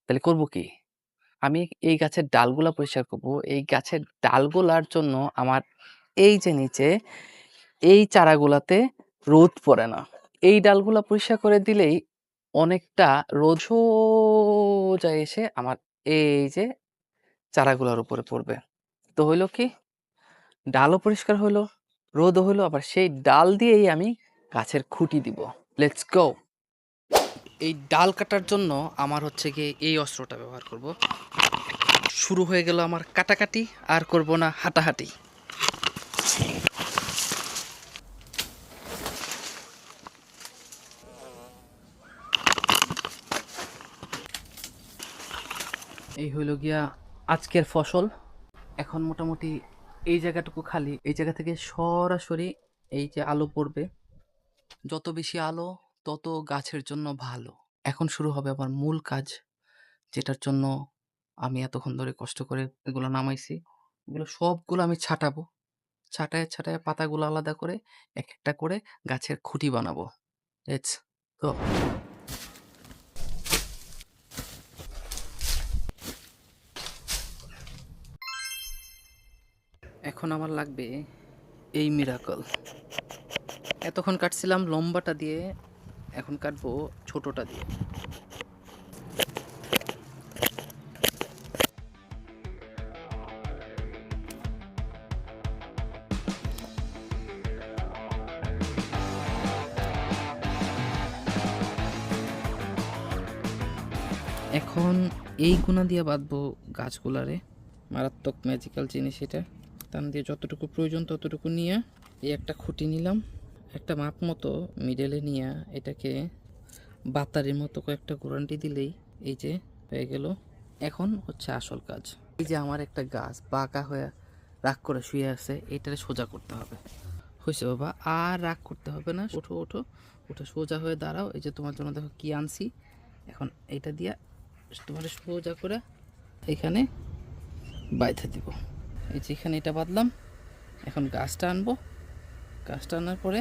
তাহলে করব কি? আমি এই গাছের ডালগুলা পরিষ্কার করব। এই গাছের ডালগুলার জন্য আমার এই যে নিচে এই চারাগুলাতে রোদ পড়ে না। এই ডালগুলা পরিষ্কার করে দিলেই অনেকটা রোদ সোজা এসে আমার এই যে চারাগুলার উপরে পড়বে। তো হইল কি? ডালও পরিষ্কার হইলো, রোদও হইলো, আবার সেই ডাল দিয়েই আমি গাছের খুঁটি দিব। Let's go! এই ডাল কাটার জন্য আমার হচ্ছে গিয়ে এই অস্ত্রটা ব্যবহার করব। শুরু হয়ে গেল আমার কাটাকাটি, আর করব না হাঁটাহাঁটি। এই হইল গিয়া আজকের ফসল। এখন মোটামুটি এই জায়গাটুকু খালি, এই জায়গা থেকে সরাসরি এই যে আলো পড়বে, যত বেশি আলো তত গাছের জন্য ভালো। এখন শুরু হবে আমার মূল কাজ, যেটার জন্য আমি এতক্ষণ ধরে কষ্ট করে এগুলো নামাইছি। এগুলো সবগুলো আমি ছাটাবো। ছাটায় ছাটায় পাতাগুলো আলাদা করে এক একটা করে গাছের খুঁটি বানাবো। Let's go! এখন আমার লাগবে এই মিরাকল। এতক্ষণ কাটছিলাম লম্বাটা দিয়ে, এখন কাটবো ছোটটা দিয়ে। এখন এই গুণা দিয়ে বাঁধবো গাছগুলারে। মারাত্মক ম্যাজিক্যাল জিনিস এটা। টান দিয়ে যতটুকু প্রয়োজন ততটুকু নিয়ে এই একটা খুঁটি নিলাম, একটা মাপ মতো মিডলে নিয়ে এটাকে বাতারির মতো কয়েকটা গোরান্টি দিলেই এই যে হয়ে গেল। এখন হচ্ছে আসল কাজ। এই যে আমার একটা গাছ বাঁকা হয়ে রাগ করে শুয়ে আছে, এইটারে সোজা করতে হবে। হয়েছে বাবা, আর রাগ করতে হবে না। ওঠো ওঠো ওঠো, সোজা হয়ে দাঁড়াও। এই যে তোমার জন্য দেখো কি আনছি। এখন এইটা দিয়া তোমার সোজা করে এখানে বাইধা দিব। এই যে এখানে এটা বাঁধলাম। এখন গাছটা আনবো। গাছটা আনার পরে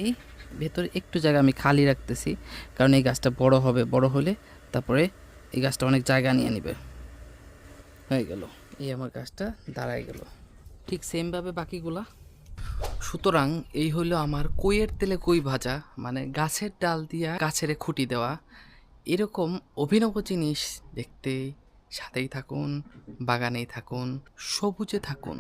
এই ভেতরে একটু জায়গা আমি খালি রাখতেছি, কারণ এই গাছটা বড় হবে। বড় হলে তারপরে এই গাছটা অনেক জায়গা নিয়ে নেবে। হয়ে গেল, এই আমার গাছটা দাঁড়ায় গেল। ঠিক সেমভাবে বাকিগুলা। সুতরাং এই হইল আমার কইয়ের তেলে কই ভাজা, মানে গাছের ডাল দিয়া গাছের খুঁটি দেওয়া। এরকম অভিনব জিনিস দেখতে সাথেই থাকুন, বাগানেই থাকুন, সবুজে থাকুন।